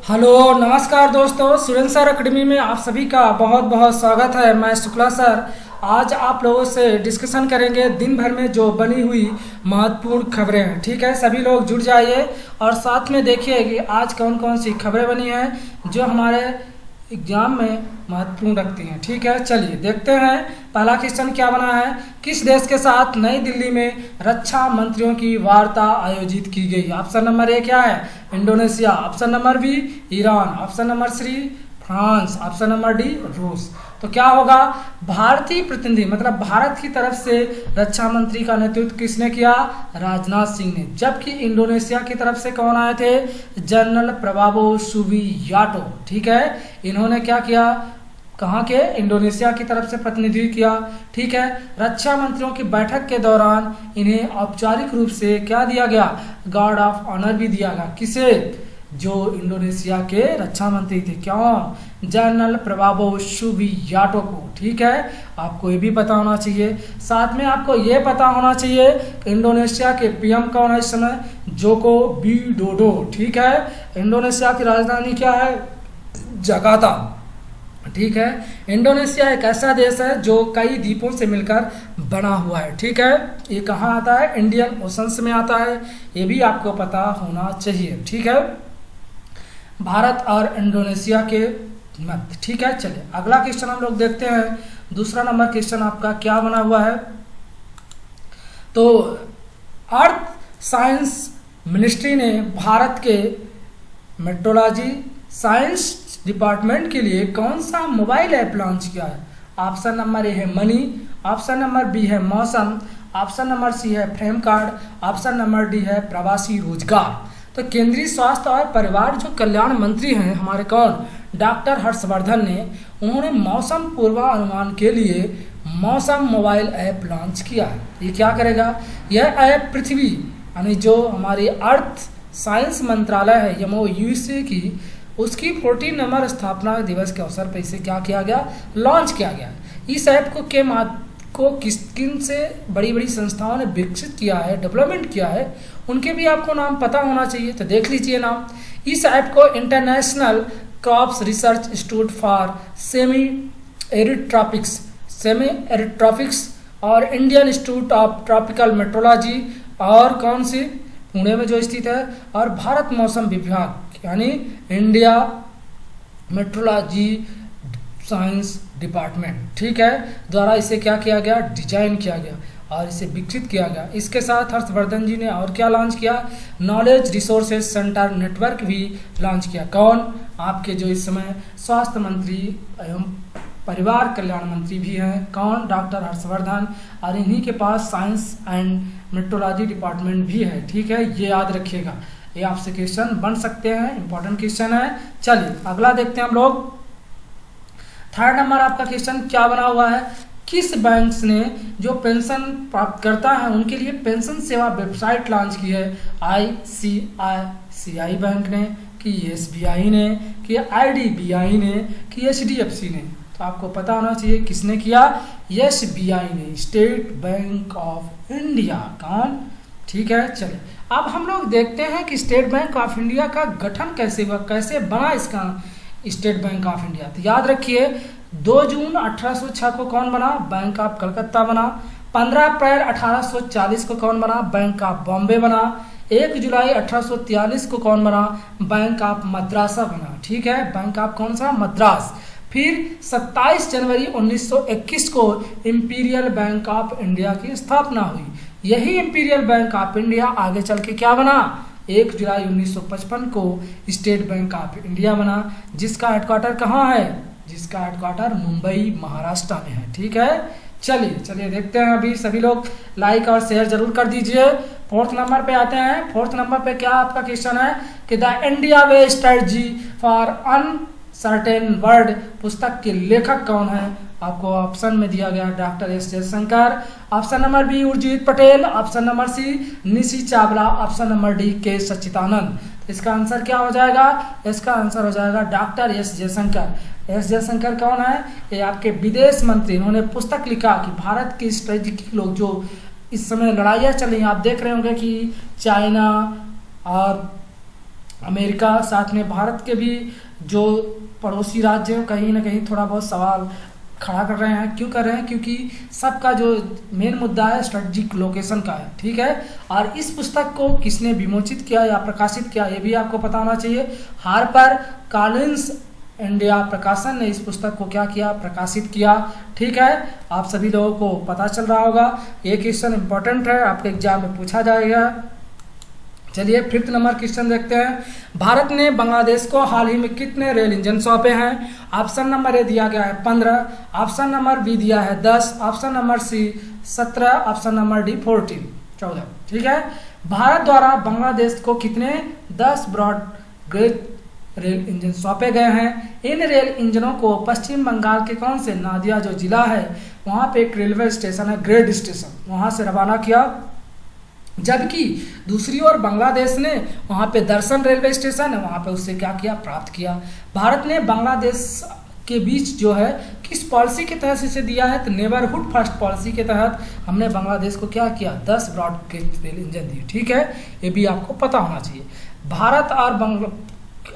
Hello नमस्कार दोस्तों, Surendra sir academy में आप सभी का बहुत बहुत स्वागत है। मैं शुक्ला सर आज आप लोगों से डिस्कशन करेंगे दिन भर में जो बनी हुई महत्वपूर्ण खबरें हैं। ठीक है, सभी लोग जुड़ जाइए और साथ में देखिए कि आज कौन कौन सी खबरें बनी हैं जो हमारे एग्जाम में महत्वपूर्ण रखती हैं। ठीक है, चलिए देखते हैं पहला क्वेश्चन क्या बना है। किस देश के साथ नई दिल्ली में रक्षा मंत्रियों की वार्ता आयोजित की गई? ऑप्शन नंबर ए क्या है? Indonesia. Option number B Iran. Option number C France. Option number D रूस। तो क्या होगा? भारतीय प्रतिनिधि मतलब भारत की तरफ से रक्षा मंत्री का नेतृत्व किसने किया? राजनाथ सिंह ने। जबकि इंडोनेशिया की तरफ से कौन आए थे? जनरल प्रबावो सुबियाटो। ठीक है, इन्होंने क्या किया? कहाँ के? इंडोनेशिया की तरफ से प्रतिनिधि किया। ठीक है, रक्षा मंत्रियों की बैठक के दौरान इन्हें औपचारिक रूप से क्या दिया गया? गार्ड ऑफ ऑनर भी दिया गया। किसे? जो इंडोनेशिया के रक्षा मंत्री थे। क्यों? जनरल प्रबावो सुबियाटो को। ठीक है, आपको ये भी पता होना चाहिए। साथ में आपको ये पता होना चाहिए इंडोनेशिया के पीएम कौन है इस समय? Joko Widodo. ठीक है, इंडोनेशिया की राजधानी क्या है? जकार्ता। ठीक है, इंडोनेशिया एक ऐसा देश है जो कई द्वीपों से मिलकर बना हुआ है। ठीक है, ये कहाँ आता है? इंडियन ओशंस में आता है, ये भी आपको पता होना चाहिए। ठीक है, भारत और इंडोनेशिया के मध्य। ठीक है, चलिए अगला क्वेश्चन हम लोग देखते हैं। दूसरा नंबर क्वेश्चन आपका क्या बना हुआ है? तो अर्थ साइंस मिनिस्ट्री ने भारत के मेट्रोलॉजी साइंस डिपार्टमेंट के लिए कौन सा मोबाइल ऐप लॉन्च किया है? ऑप्शन नंबर ए है मनी। ऑप्शन नंबर बी है मौसम। ऑप्शन नंबर सी है frame card. Option number D है प्रवासी रोजगार। तो केंद्रीय स्वास्थ्य और परिवार जो कल्याण मंत्री हैं हमारे कौन? डॉक्टर हर्षवर्धन ने, उन्होंने मौसम पूर्वानुमान के लिए मौसम मोबाइल ऐप लॉन्च किया है। ये क्या करेगा? यह ऐप पृथ्वी यानी जो हमारी अर्थ साइंस मंत्रालय है यूएसए की, उसकी 14 नंबर स्थापना दिवस के अवसर पर इसे क्या किया गया? लॉन्च किया गया। इस ऐप को किन से बड़ी बड़ी संस्थाओं ने विकसित किया है, डेवलपमेंट किया है, उनके भी आपको नाम पता होना चाहिए। तो देख लीजिए नाम। इस ऐप को international crops research institute for semi arid tropics और Indian institute of tropical meteorology और कौन सी पुणे में जो स्थित है, और भारत मौसम विभाग यानी इंडिया मेट्रोलॉजी साइंस डिपार्टमेंट, ठीक है, द्वारा इसे क्या किया गया? डिजाइन किया गया और इसे विकसित किया गया। इसके साथ हर्षवर्धन जी ने और क्या लॉन्च किया? नॉलेज रिसोर्सेज सेंटर नेटवर्क भी लॉन्च किया। कौन? आपके जो इस समय स्वास्थ्य मंत्री एवं परिवार कल्याण मंत्री भी हैं। कौन? डॉक्टर हर्षवर्धन। और इन्हीं के पास साइंस एंड मेट्रोलॉजी डिपार्टमेंट भी है। ठीक है, ये याद रखिएगा, ये आपसे क्वेश्चन बन सकते हैं, इंपॉर्टेंट क्वेश्चन है। चलिए अगला देखते हैं हम लोग। थर्ड नंबर आपका क्वेश्चन क्या बना हुआ है? किस बैंक ने जो पेंशन प्राप्त करता है उनके लिए पेंशन सेवा वेबसाइट लॉन्च की है? आईसीआईसीआई बैंक ने, कि एसबीआई ने, कि आईडीबीआई ने, कि एचडीएफसी ने? तो आपको पता होना चाहिए किसने किया? एसबीआई ने, स्टेट बैंक ऑफ इंडिया। कौन? ठीक है, चलिए अब हम लोग देखते हैं कि स्टेट बैंक ऑफ इंडिया का गठन कैसे हुआ, कैसे बना इसका स्टेट बैंक ऑफ इंडिया। तो याद रखिए 2 जून 1806 को कौन बना? बैंक ऑफ कलकत्ता बना। 15 अप्रैल 1840 को कौन बना? बैंक ऑफ बॉम्बे बना। 1 जुलाई 1843 को कौन बना? बैंक ऑफ मद्रासा बना। ठीक है, बैंक ऑफ कौन सा? मद्रास। फिर 27 जनवरी 1921 को इंपीरियल बैंक ऑफ इंडिया की स्थापना हुई। यही इंपीरियल बैंक ऑफ इंडिया आगे चल के क्या बना? 1 जुलाई 1955 को स्टेट बैंक ऑफ इंडिया बना, जिसका हेडक्वार्टर कहाँ है? जिसका हेडक्वार्टर मुंबई महाराष्ट्र में है। ठीक है, चलिए देखते हैं। अभी सभी लोग लाइक और शेयर जरूर कर दीजिए। फोर्थ नंबर पे आते हैं। फोर्थ नंबर पे क्या आपका क्वेश्चन है कि the India way strategy for uncertain world पुस्तक के लेखक कौन है? आपको ऑप्शन में दिया गया doctor S Jaishankar. Option number B Urjit Patel. Option number C Nishi Chawla. Option number D K Sachchidanand. इसका आंसर क्या हो जाएगा? इसका आंसर हो जाएगा doctor S Jaishankar. S Jaishankar कौन है? ये आपके विदेश मंत्री। इन्होंने पुस्तक लिखा कि भारत की स्ट्रेटेजिक लोग जो इस समय लड़ाइयाँ चल रही हैं, आप देख रहे होंगे कि चाइना और अमेरिका, साथ में भारत के भी जो पड़ोसी राज्य हैं कहीं ना कहीं थोड़ा बहुत सवाल खड़ा कर रहे हैं। क्यों कर रहे हैं? क्योंकि सबका जो मेन मुद्दा है स्ट्रेटजिक लोकेशन का है, ठीक है। और इस पुस्तक को किसने विमोचित किया या प्रकाशित किया ये भी आपको पता होना चाहिए। हार्पर कॉलिंस इंडिया प्रकाशन ने इस पुस्तक को क्या किया? प्रकाशित किया, ठीक है। आप सभी लोगों को पता चल रहा होगा। ये क्वेश्चन इंपॉर्टेंट है, आपके एग्जाम में पूछा जाएगा। चलिए 5th नंबर क्वेश्चन देखते हैं। भारत ने बांग्लादेश को हाल ही में कितने रेल इंजन सौंपे हैं? ऑप्शन नंबर ए दिया गया है 15, ऑप्शन नंबर बी दिया है 10, option number C 17, option number D 14, ठीक है। भारत द्वारा बांग्लादेश को कितने 10 ब्रॉड गेज रेल इंजन सौंपे गए हैं। इन रेल इंजनों को पश्चिम बंगाल के कौन से नादिया जो जिला है वहां पे एक रेलवे स्टेशन है ग्रेड स्टेशन, वहां से रवाना किया। जबकि दूसरी ओर बांग्लादेश ने वहां पे दर्शन रेलवे स्टेशन है वहां पे उससे क्या किया? प्राप्त किया। भारत ने बांग्लादेश के बीच जो है किस पॉलिसी के तहत इसे दिया है? तो नेबरहुड फर्स्ट पॉलिसी के तहत हमने बांग्लादेश को क्या किया? 10 ब्रॉड गेज रेल इंजन दिए, ठीक है। ये भी आपको पता होना चाहिए। भारत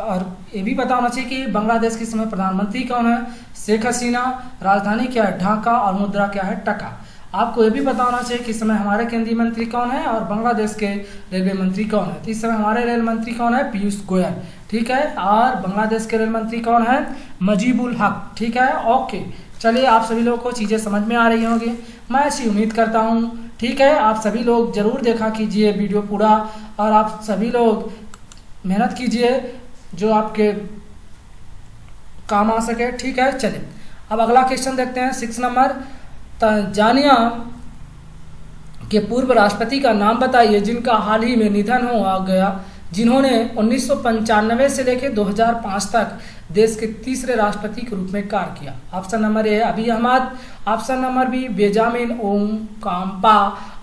और ये भी पता होना चाहिए कि बांग्लादेश के समय प्रधानमंत्री कौन है? शेख हसीना। राजधानी क्या है? ढाका। और मुद्रा क्या है? टका। आपको ये भी पता होना चाहिए कि इस समय हमारे केंद्रीय मंत्री कौन है और बांग्लादेश के रेलवे मंत्री कौन है। तो इस समय हमारे रेल मंत्री कौन है? पीयूष गोयल, ठीक है। और बांग्लादेश के रेल मंत्री कौन है? मुजीबुल हक, ठीक है। ओके, चलिए आप सभी लोगों को चीज़ें समझ में आ रही होंगी, मैं ऐसी उम्मीद करता हूँ, ठीक है। आप सभी लोग जरूर देखा कीजिए वीडियो पूरा और आप सभी लोग मेहनत कीजिए जो आपके काम आ सके, ठीक है। चलिए अब अगला क्वेश्चन देखते हैं 6 नंबर। तंजानिया के पूर्व राष्ट्रपति का नाम बताइए जिनका हाल ही में निधन हो गया, जिन्होंने 1995 से लेकर 2005 तक देश के तीसरे राष्ट्रपति के रूप में कार्य किया। Option number A Abiy Ahmed, option number B Benjamin ओकाम्पा,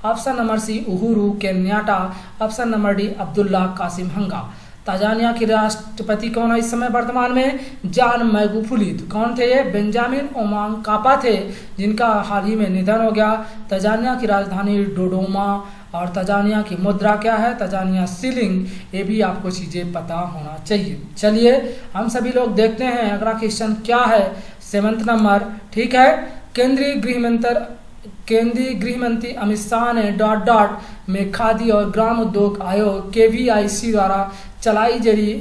option number C Uhuru Kenyatta, option number D Abdullah Kassim Hanga. Tanzania के राष्ट्रपति कौन है इस समय वर्तमान में? जॉन मैगुफुली। कौन थे ये? बेंजामिन ओकाम्पा थे जिनका हाल ही में निधन हो गया। तंजानिया की राजधानी डोडोमा और तंजानिया की मुद्रा क्या है? Tanzania shilling. ये भी आपको चीज़ें पता होना चाहिए। चलिए हम सभी लोग देखते हैं अगला क्वेश्चन क्या है 7th नंबर, ठीक है। केंद्रीय गृह मंत्री अमित शाह ने में खादी और ग्राम उद्योग आयोग KVIC द्वारा चलाई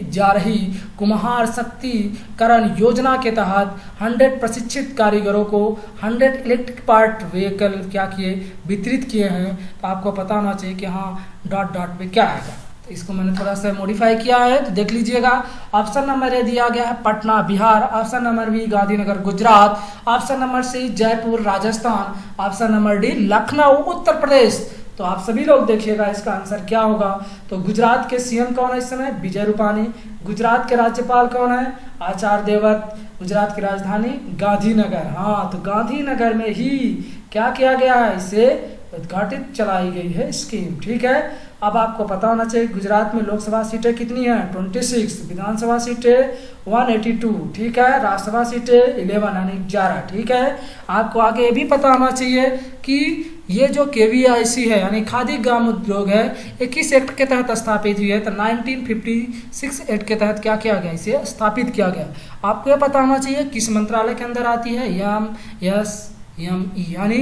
जा रही कुम्हार शक्तिकरण योजना के तहत 100 प्रशिक्षित कारीगरों को 100 इलेक्ट्रिक पार्ट व्हीकल क्या किए? वितरित किए हैं। तो आपको पता होना चाहिए कि हाँ पे क्या आएगा। तो इसको मैंने थोड़ा सा मॉडिफाई किया है, तो देख लीजिएगा। ऑप्शन नंबर ए दिया गया है Patna Bihar, option number B Gandhinagar Gujarat, option number C Jaipur Rajasthan, option number D Lucknow Uttar Pradesh. तो आप सभी लोग देखिएगा इसका आंसर क्या होगा। तो गुजरात के सीएम कौन है इस समय? विजय रूपानी। गुजरात के राज्यपाल कौन है? आचार्य देवव्रत। गुजरात की राजधानी गांधीनगर। हाँ, तो गांधीनगर में ही क्या किया गया है? इसे उद्घाटित चलाई गई है स्कीम, ठीक है। अब आपको पता होना चाहिए गुजरात में लोकसभा सीटें कितनी हैं? 26, विधानसभा सीटें 182, ठीक है। राज्यसभा सीटें 11 यानी 11, ठीक है। आपको आगे ये भी पता होना चाहिए कि ये जो KVIC है यानी खादी ग्राम उद्योग है, ये किस एक्ट के तहत स्थापित हुई है? तो 1956 एक्ट के तहत क्या किया गया? इसे स्थापित किया गया। आपको ये पता होना चाहिए किस मंत्रालय के अंदर आती है? MSME यानी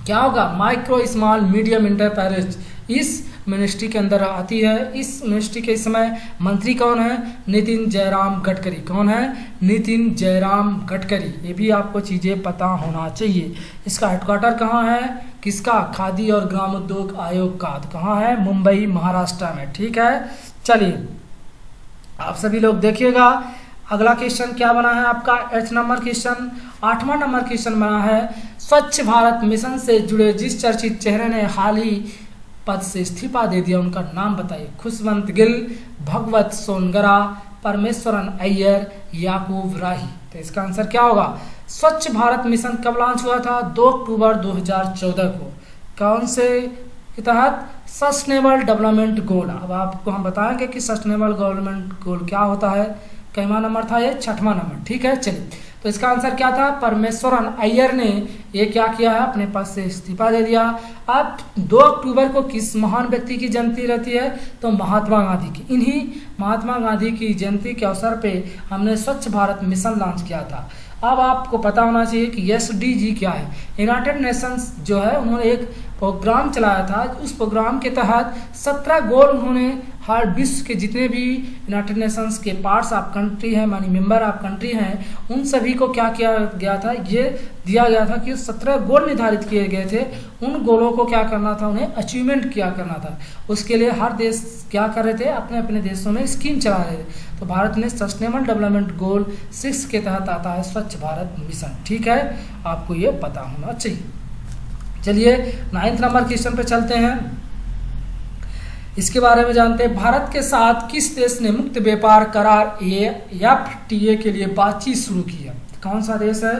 क्या होगा? माइक्रो स्मॉल मीडियम इंटरप्राइज इस मिनिस्ट्री के अंदर आती है। इस मिनिस्ट्री के इस समय मंत्री कौन है? नितिन जयराम गडकरी। कौन है? नितिन जयराम गडकरी। ये भी आपको चीज़ें पता होना चाहिए। इसका हेडक्वार्टर कहाँ है? किसका? खादी और ग्राम उद्योग आयोग का। तो कहाँ है? मुंबई महाराष्ट्र में, ठीक है। चलिए आप सभी लोग देखिएगा अगला क्वेश्चन क्या बना है आपका 8 नंबर क्वेश्चन। 8वां नंबर क्वेश्चन बना है स्वच्छ भारत मिशन से जुड़े जिस चर्चित चेहरे ने हाल ही पद से इस्तीफा दे दिया उनका नाम बताइए। खुशवंत गिल, भगवत सोनगरा, परमेश्वरन अय्यर, याकूब राही। तो इसका आंसर क्या होगा? स्वच्छ भारत मिशन कब लॉन्च हुआ था? 2 अक्टूबर 2014 को। कौन से के तहत? Sustainable development goal. अब आपको हम बताएंगे कि सस्टेनेबल डेवलपमेंट गोल क्या होता है। कैमा नंबर था ये? 6वां नंबर, ठीक है। चलिए तो इसका आंसर क्या था, परमेश्वरन अय्यर ने ये क्या किया है, अपने पद से इस्तीफा दे दिया। अब 2 अक्टूबर को किस महान व्यक्ति की जयंती रहती है, तो महात्मा गांधी की। इन्हीं महात्मा गांधी की जयंती के अवसर पे हमने स्वच्छ भारत मिशन लॉन्च किया था। अब आपको पता होना चाहिए कि SDG क्या है। यूनाइटेड नेशंस जो है उन्होंने एक प्रोग्राम चलाया था, उस प्रोग्राम के तहत 17 गोल उन्होंने हर विश्व के जितने भी यूनाइटेड नेशंस के पार्ट्स ऑफ कंट्री हैं, मानी मेंबर ऑफ कंट्री हैं, उन सभी को क्या किया गया था, ये दिया गया था कि 17 गोल निर्धारित किए गए थे। उन गोलों को क्या करना था, उन्हें अचीवमेंट क्या करना था। उसके लिए हर देश क्या कर रहे थे, अपने अपने देशों में स्कीम चला रहे थे। तो भारत ने सस्टेनेबल डेवलपमेंट गोल 6 के तहत आता है स्वच्छ भारत मिशन। ठीक है, आपको ये पता होना चाहिए। चलिए 9th नंबर क्वेश्चन पे चलते हैं, इसके बारे में जानते हैं। भारत के साथ किस देश ने मुक्त व्यापार करार FTA के लिए बातचीत शुरू की है? कौन सा देश है?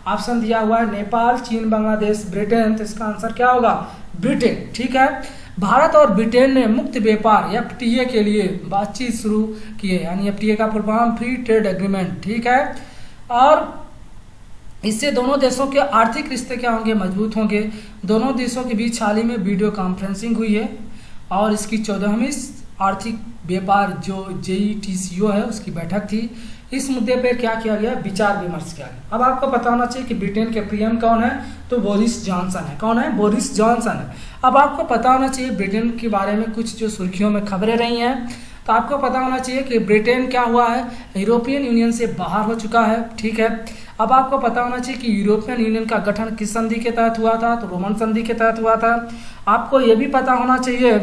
ऑप्शन दिया हुआ है नेपाल, चीन, बांग्लादेश, ब्रिटेन। तो इसका आंसर क्या होगा? ब्रिटेन। ठीक है, भारत और ब्रिटेन ने मुक्त व्यापार FTA के लिए बातचीत शुरू की है, यानी FTA का full form free trade agreement. ठीक है, और इससे दोनों देशों के आर्थिक रिश्ते क्या होंगे? मजबूत होंगे। दोनों देशों के बीच हाल ही में वीडियो कॉन्फ्रेंसिंग हुई है और इसकी 14वीं आर्थिक व्यापार जो JETCO है उसकी बैठक थी। इस मुद्दे पर क्या किया गया? विचार विमर्श किया गया। अब आपको पता होना चाहिए कि ब्रिटेन के PM कौन है, तो बोरिस जॉनसन है। कौन है? बोरिस जॉनसन है। अब आपको पता होना चाहिए ब्रिटेन के बारे में कुछ जो सुर्खियों में खबरें रही हैं, तो आपको पता होना चाहिए कि ब्रिटेन क्या हुआ है, यूरोपियन यूनियन से बाहर हो चुका है। ठीक है, अब आपको पता होना चाहिए कि यूरोपियन यूनियन का गठन किस संधि के तहत हुआ था, तो रोमन संधि के तहत हुआ था। आपको यह भी पता होना चाहिए,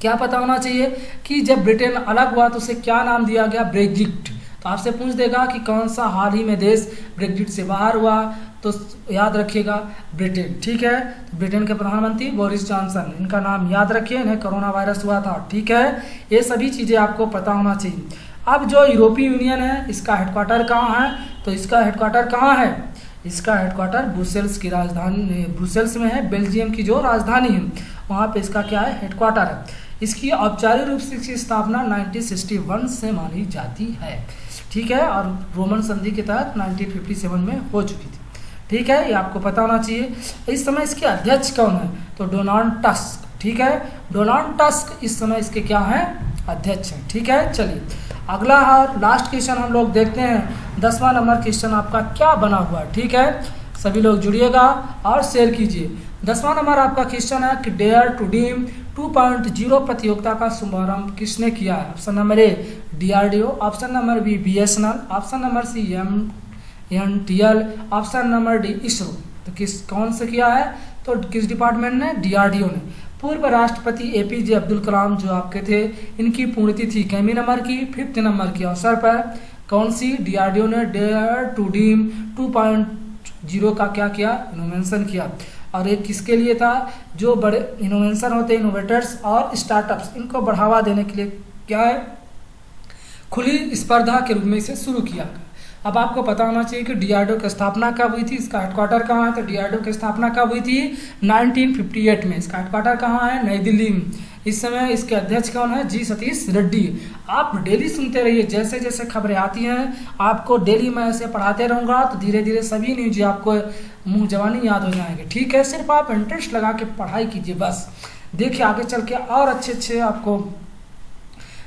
क्या पता होना चाहिए कि जब ब्रिटेन अलग हुआ तो उसे क्या नाम दिया गया? ब्रेग्जिट। तो आपसे पूछ देगा कि कौन सा हाल ही में देश ब्रेग्जिट से बाहर हुआ, तो याद रखिएगा ब्रिटेन। ठीक है, तो ब्रिटेन के प्रधानमंत्री बोरिस जॉनसन, इनका नाम याद रखिए। इन्हें कोरोना वायरस हुआ था। ठीक है, ये सभी चीज़ें आपको पता होना चाहिए। अब जो यूरोपीय यूनियन है इसका हेडक्वार्टर कहाँ है, तो इसका हेडक्वार्टर कहाँ है? इसका हेडक्वार्टर ब्रुसेल्स की राजधानी ब्रुसेल्स में है, बेल्जियम की जो राजधानी है वहाँ पे इसका क्या है? हेडक्वार्टर है। इसकी औपचारिक रूप से इसकी स्थापना 1961 से मानी जाती है। ठीक है, और रोमन संधि के तहत 1957 में हो चुकी थी। ठीक है, ये आपको पता होना चाहिए। इस समय इसके अध्यक्ष कौन है, तो डोनाल्ड टस्क। ठीक है, डोनाल्ड टस्क इस समय इसके क्या हैं? अध्यक्ष हैं। ठीक है, चलिए अगला और लास्ट क्वेश्चन हम लोग देखते हैं। 10वां नंबर क्वेश्चन आपका क्या बना हुआ है? ठीक है, सभी लोग जुड़िएगा और शेयर कीजिए। 10वां नंबर आपका क्वेश्चन है कि डेयर टू ड्रीम 2.0 प्रतियोगिता का शुभारंभ किसने किया है? Option number A DRDO, option number B BSNL, option number C MNTL, option number D ISRO. तो कौन से किया है? तो किस डिपार्टमेंट ने? DRDO ने। पूर्व राष्ट्रपति APJ अब्दुल कलाम जो आपके थे, इनकी पुण्यतिथि कितने नंबर की? 5th नंबर के अवसर पर कौन सी? DRDO ने डेयर टू ड्रीम 2.0 का क्या किया? इनोवेशन किया। और एक किसके लिए था? जो बड़े इनोवेशन होते हैं, इनोवेटर्स और स्टार्टअप्स, इनको बढ़ावा देने के लिए क्या है? खुली स्पर्धा के रूप में इसे शुरू किया। अब आपको पता होना चाहिए कि DRDO की स्थापना कब हुई थी, इसका हेडक्वार्टर कहाँ है? तो DRDO की स्थापना कब हुई थी? 1958 में। इसका हेडक्वार्टर कहाँ है? नई दिल्ली में। इस समय इसके अध्यक्ष कौन है? जी सतीश रेड्डी। आप डेली सुनते रहिए, जैसे जैसे खबरें आती हैं आपको डेली मैं ऐसे पढ़ाते रहूँगा, तो धीरे धीरे सभी न्यूज आपको मुँह जवानी याद हो जाएंगे। ठीक है, सिर्फ आप इंटरेस्ट लगा के पढ़ाई कीजिए बस। देखिए आगे चल के और अच्छे अच्छे आपको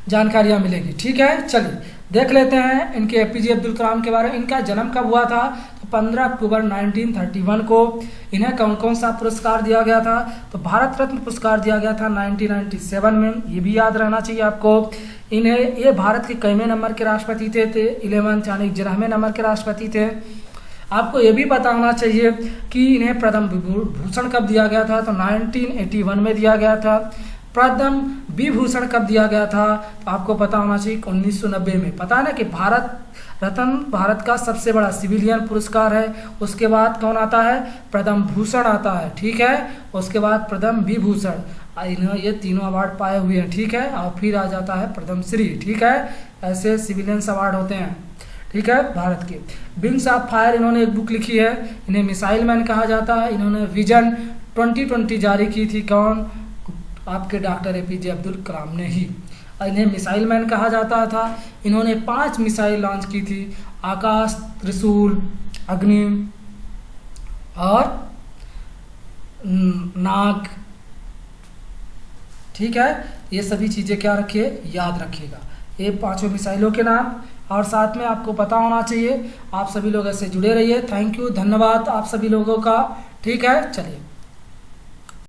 जानकारियाँ मिलेंगी। ठीक है, चलिए देख लेते हैं इनके APJ अब्दुल कलाम के बारे में। इनका जन्म कब हुआ था? तो 15 अक्टूबर 1931 को। इन्हें कौन कौन सा पुरस्कार दिया गया था? तो भारत रत्न पुरस्कार दिया गया था 1997 में, ये भी याद रहना चाहिए आपको। इन्हें ये भारत के कईवें नंबर के राष्ट्रपति थे 11th यानी 11वें नंबर के राष्ट्रपति थे। आपको ये भी पता होना चाहिए कि इन्हें पद्म विभूषण कब दिया गया था? तो 1981 में दिया गया था। पद्म विभूषण कब दिया गया था? तो आपको पता होना चाहिए 1990 में। पता है ना कि भारत रत्न भारत का सबसे बड़ा सिविलियन पुरस्कार है। उसके बाद कौन आता है? पद्म भूषण आता है। ठीक है, उसके बाद पद्म विभूषण, इन्हें ये तीनों अवार्ड पाए हुए हैं। ठीक है, और फिर आ जाता है पद्म श्री। ठीक है, ऐसे सिविलियंस अवार्ड होते हैं। ठीक है, भारत के विंग्स ऑफ फायर इन्होंने एक बुक लिखी है। इन्हें मिसाइल मैन कहा जाता है। इन्होंने विजन 2020 जारी की थी। कौन? आपके डॉक्टर APJ अब्दुल कलाम ने ही। इन्हें मिसाइल मैन कहा जाता था। इन्होंने 5 मिसाइल लॉन्च की थी आकाश, त्रिशूल, अग्नि और नाग। ठीक है, ये सभी चीज़ें क्या रखिए, याद रखिएगा, ये पांचों मिसाइलों के नाम। और साथ में आपको पता होना चाहिए। आप सभी लोग ऐसे जुड़े रहिए। थैंक यू, धन्यवाद आप सभी लोगों का। ठीक है, चलिए।